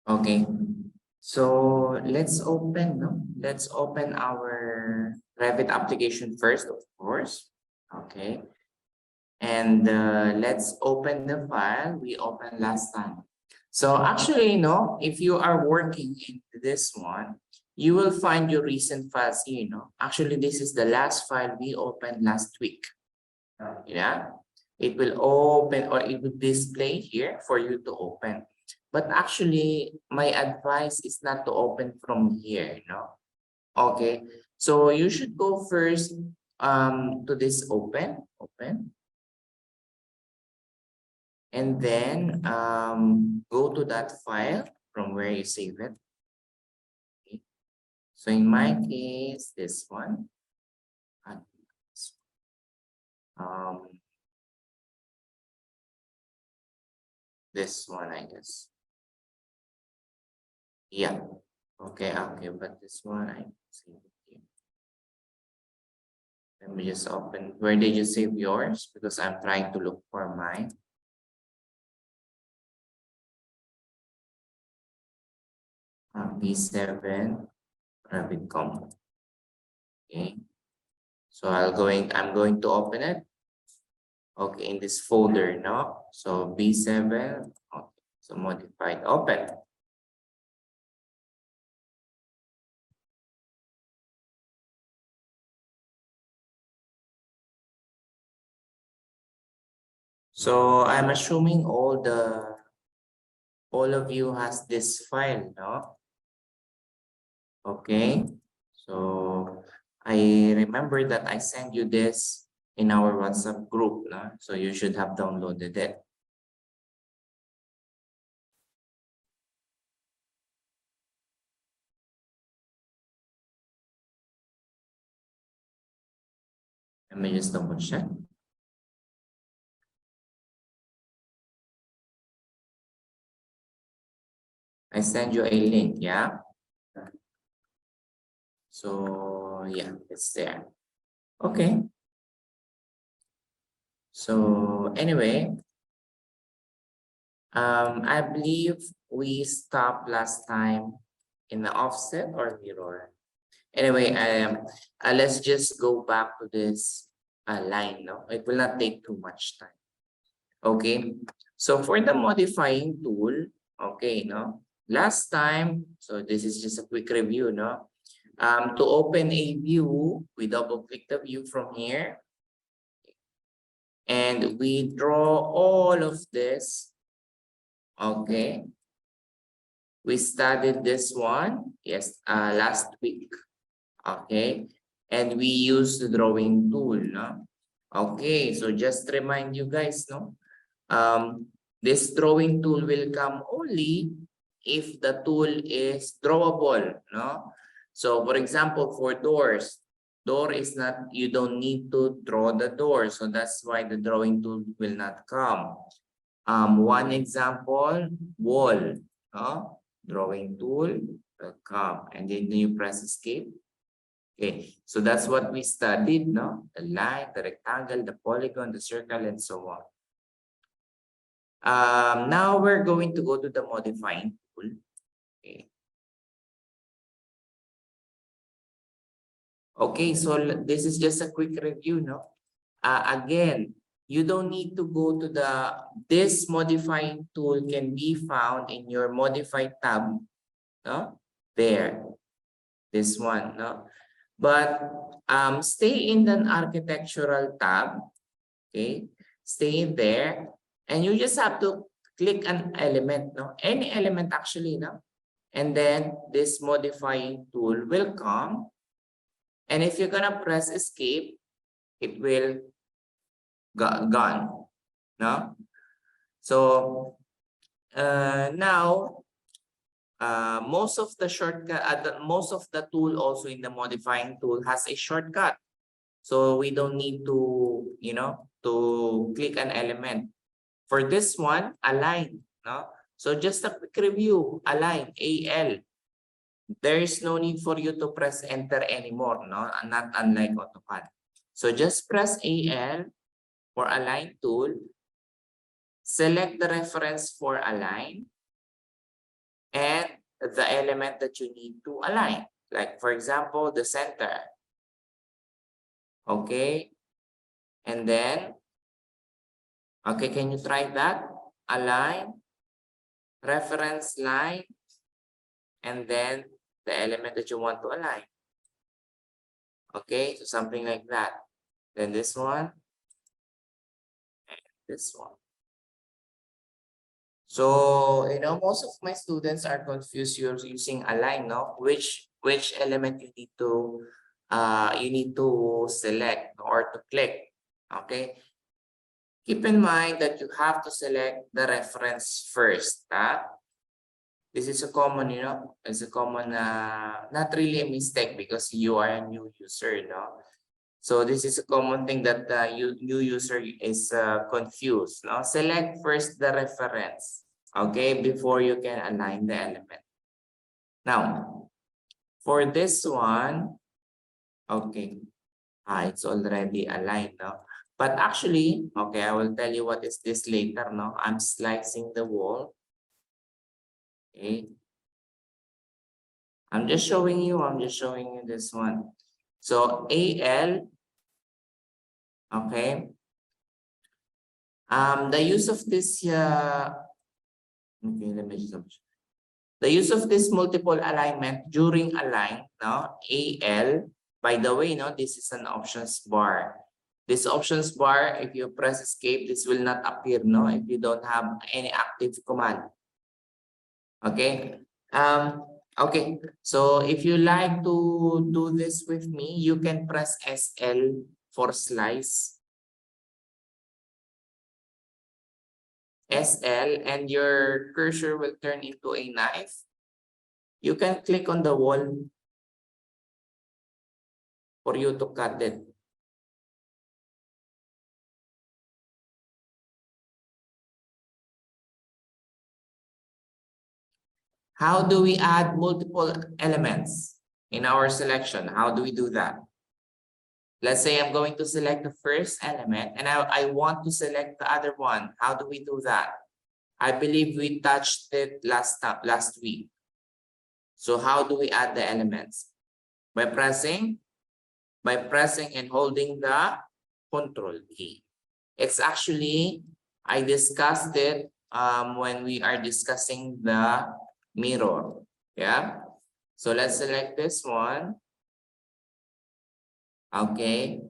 Okay. So let's open, no? Let's open our Revit application first, of course. Okay. And let's open the file we opened last time. So actually, no, if you are working in this one, you will find your recent files here, no? Actually, this is the last file we opened last week. Yeah. It will open or it will display here for you to open. But actually, my advice is not to open from here, no? Okay. So you should go first to this open. And then go to that file from where you save it. Okay. So in my case, this one. Um, this one, I guess. Yeah. Okay, but this one I save it here. Let me just open. Where did you save yours? Because I'm trying to look for mine. B7 Revit Combo. Okay. So I'm going to open it. Okay, in this folder, no? So B7. Okay. So modified, open. So I'm assuming all of you has this file, no? Okay. So I remember that I sent you this in our WhatsApp group, no? So you should have downloaded it. Let me just double check. I send you a link, yeah? So yeah, it's there. Okay. So anyway, I believe we stopped last time in the offset or mirror. Anyway, let's just go back to this line. No, it will not take too much time. Okay, so for the modifying tool, okay, no, last time, so this is just a quick review, no. To open a view, we double click the view from here, and we draw all of this. Okay, we studied this one, yes, last week. Okay, and we use the drawing tool, no? Okay, so just remind you guys, no? This drawing tool will come only if the tool is drawable, no? So for example, for doors, door is not, you don't need to draw the door, so that's why the drawing tool will not come. One example, wall, no? Drawing tool will come, and then you press escape. Okay, so that's what we studied, no? The line, the rectangle, the polygon, the circle, and so on. Now we're going to go to the modifying tool. Okay. Okay, so this is just a quick review, no? Again, you don't need to go to this modifying tool can be found in your modify tab, no? There, this one, no? But stay in the architectural tab, okay? Stay in there, and you just have to click an element, no? Any element actually, no? And then this modifying tool will come. And if you're gonna press escape, it will gone, no? So now most of the shortcut, most of the tool also in the modifying tool has a shortcut. So we don't need to, you know, to click an element. For this one, align, no? So just a quick review, align, AL. There is no need for you to press enter anymore, no? Not unlike AutoCAD. So just press AL for align tool. Select the reference for align. and the element that you need to align. Like for example, the center. Okay. And then, okay, can you try that? Align, reference line, and then the element that you want to align. Okay, so something like that. Then this one, and this one. So, most of my students are confused using align, no? Which element you need to select or to click. Okay. Keep in mind that you have to select the reference first. This is a common, it's a common, not really a mistake because you are a new user, no? So this is a common thing that the new user is confused, no? Select first the reference, okay, before you can align the element. Now, for this one, okay, it's already aligned, no? But actually, okay, I will tell you what is this later, no? I'm slicing the wall. Okay. I'm just showing you this one. So AL, okay. The use of this, okay, let me just, the use of this multiple alignment during align, no, AL, by the way, no, this is an options bar. This options bar, if you press escape, this will not appear, no, if you don't have any active command. Okay. Okay. So if you like to do this with me, you can press SL for slice. SL and your cursor will turn into a knife. You can click on the wall for you to cut it. How do we add multiple elements in our selection? How do we do that? Let's say I'm going to select the first element and I want to select the other one. How do we do that? I believe we touched it last week. So how do we add the elements? By pressing and holding the control key. It's actually, I discussed it when we are discussing the mirror. Yeah. So let's select this one. Okay.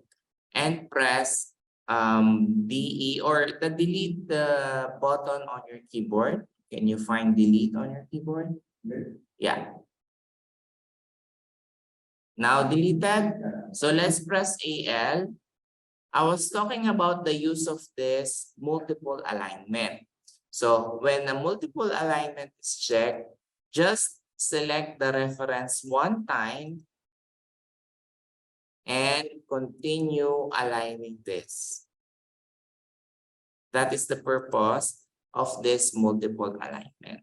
And press DE or the delete the button on your keyboard. Can you find delete on your keyboard? Yeah. Now deleted. So let's press AL. I was talking about the use of this multiple alignment. So when a multiple alignment is checked, just select the reference one time and continue aligning this. That is the purpose of this multiple alignment.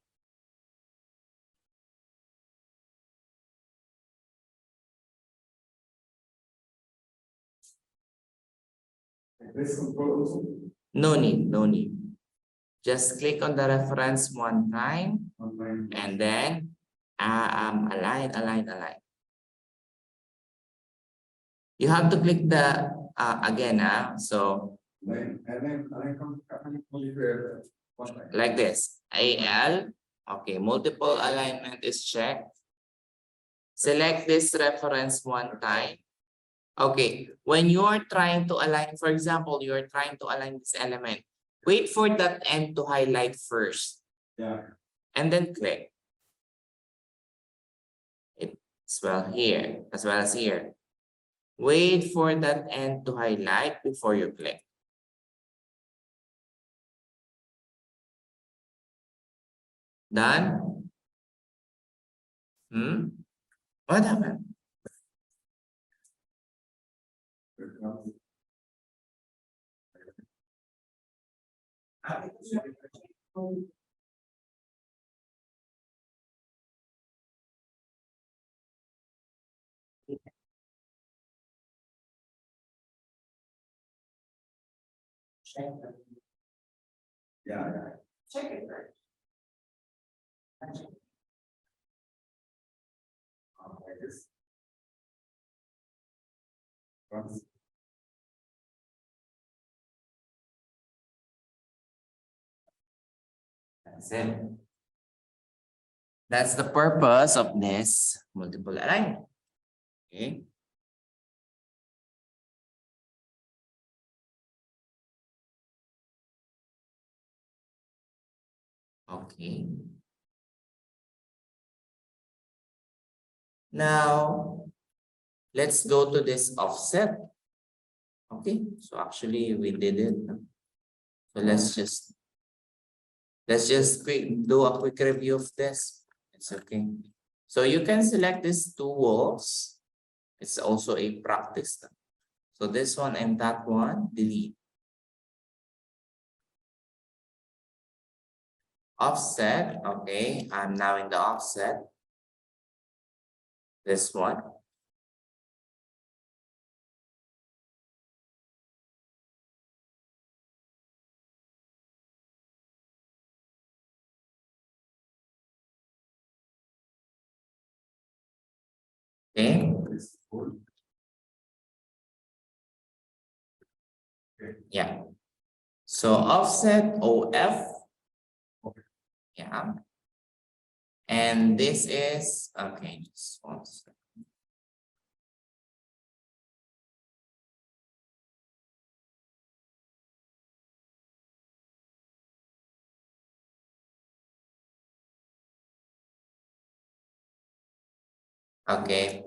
No need, no need. Just click on the reference one time and then align. You have to click the again, so like this, AL, okay, multiple alignment is checked. Select this reference one time. Okay, when you are trying to align, for example, you are trying to align this element, wait for that end to highlight first. Yeah. And then click. As well here, as well as here. Wait for that end to highlight before you click. Done? What happened? Check it. Yeah. Check it first. That's it. That's the purpose of this multiple alignment. Okay. Okay. Now, let's go to this offset. Okay, so actually we did it. So let's just do a quick review of this. It's okay. So you can select these two walls. It's also a practice. So this one and that one, delete. Offset, okay, I'm now in the offset. This one. Okay. Yeah. So offset OF. Yeah. And this is, okay, just one second. Okay.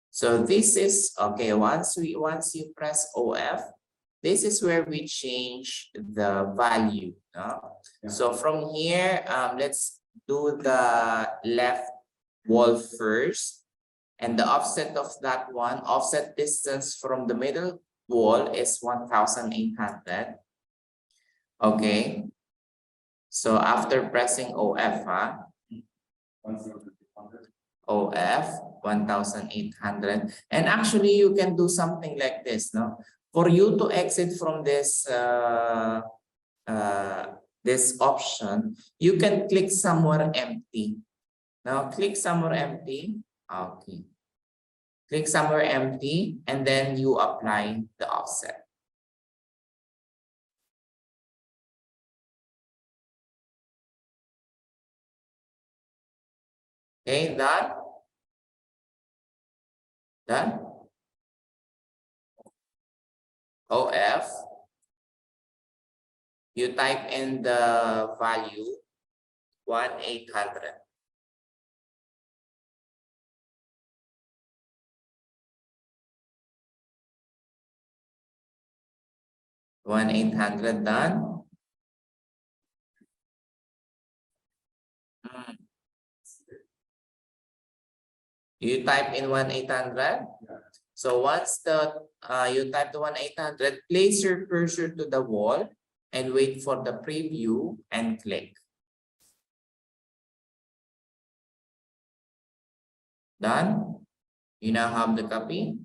So this is, okay, once you press OF, this is where we change the value. So from here, let's do the left wall first. And the offset of that one, offset distance from the middle wall is 1,800. Okay. So after pressing OF, OF 1,800. And actually you can do something like this, no? For you to exit from this option, you can click somewhere empty. Now click somewhere empty. Okay. Click somewhere empty and then you apply the offset. Okay, done. Done. OF. You type in the value 1,800. 1,800 done. You type in 1,800. So once you type the 1,800, place your cursor to the wall and wait for the preview and click. Done. You now have the copy.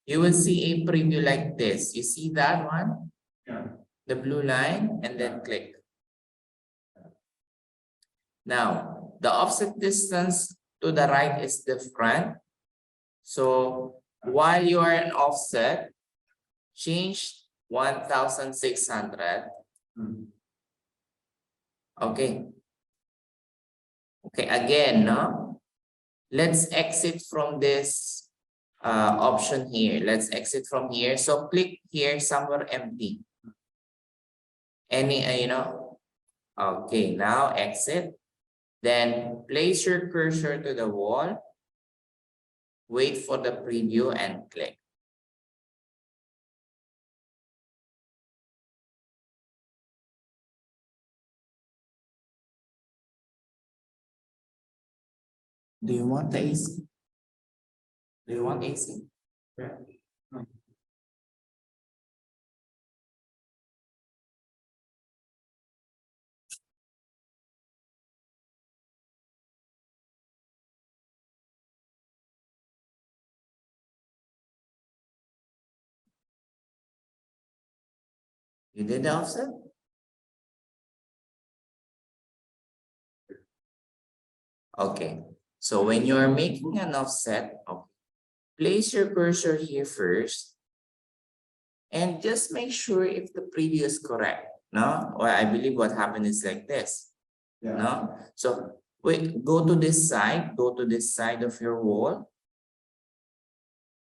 You will see a preview like this. You see that one? Yeah. The blue line and then click. Now, the offset distance to the right is different. So while you are in offset, change 1,600. Okay. Okay, again, no? Let's exit from this option here. Let's exit from here. So click here somewhere empty. Any, okay, now exit. Then place your cursor to the wall. Wait for the preview and click. Do you want the AC? Do you want AC? Yeah. You did the offset? Okay, so when you are making an offset, place your cursor here first and just make sure if the preview is correct. No, or I believe what happened is like this. Yeah. No, so wait, go to this side of your wall.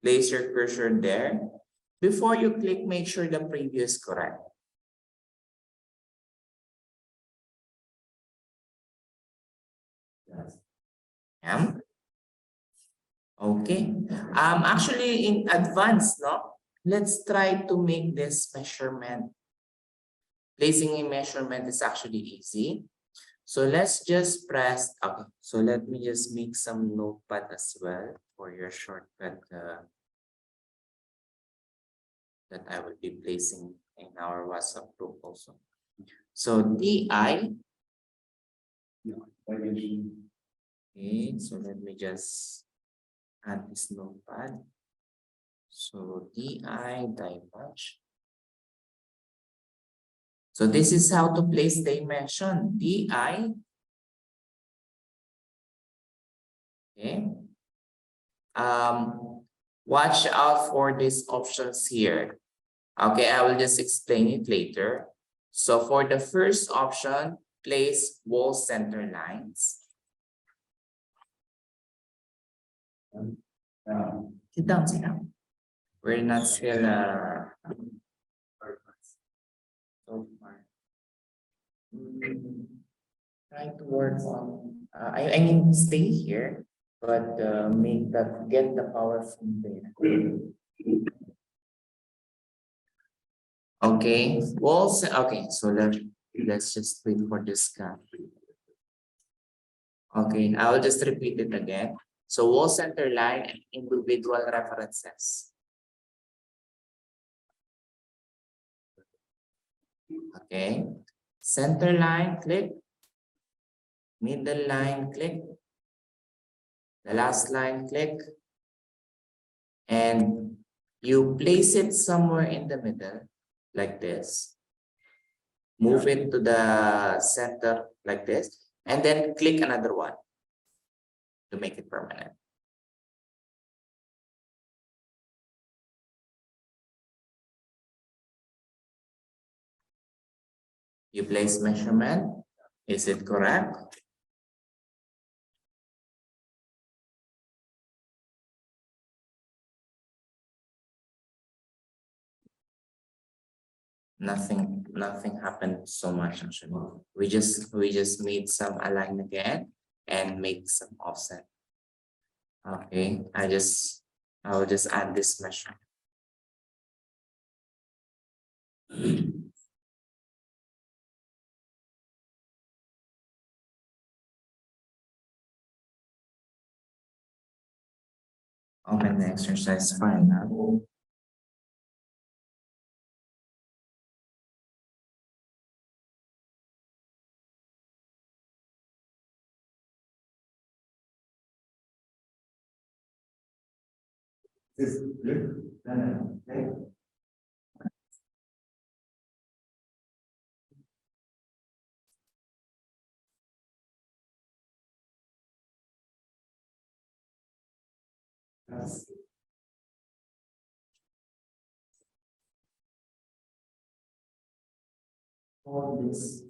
Place your cursor there. Before you click, make sure the preview is correct. Yeah. Okay. Actually, in advance, no, let's try to make this measurement. Placing a measurement is actually easy. So let's just press, okay, so let me just make some notepad as well for your shortcut that I will be placing in our WhatsApp group also. So DI. Okay, so let me just add this notepad. So DI die match. So this is how to place dimension. DI. Okay. Watch out for these options here. Okay, I will just explain it later. So for the first option, place wall center lines. Sit down, sit down. We're not still so far. Try to work on I mean stay here, but make that get the power from there. Okay, walls. Okay, so let's just wait for this guy. Okay, I'll just repeat it again. So wall center line and individual references. Okay, center line, click. Middle line, click. The last line, click. And you place it somewhere in the middle, like this. Move it to the center, like this. And then click another one to make it permanent. You place measurement. Is it correct? Nothing happened so much actually. We just made some align again and make some offset. Okay, I will just add this measure. Open the exercise file now. All this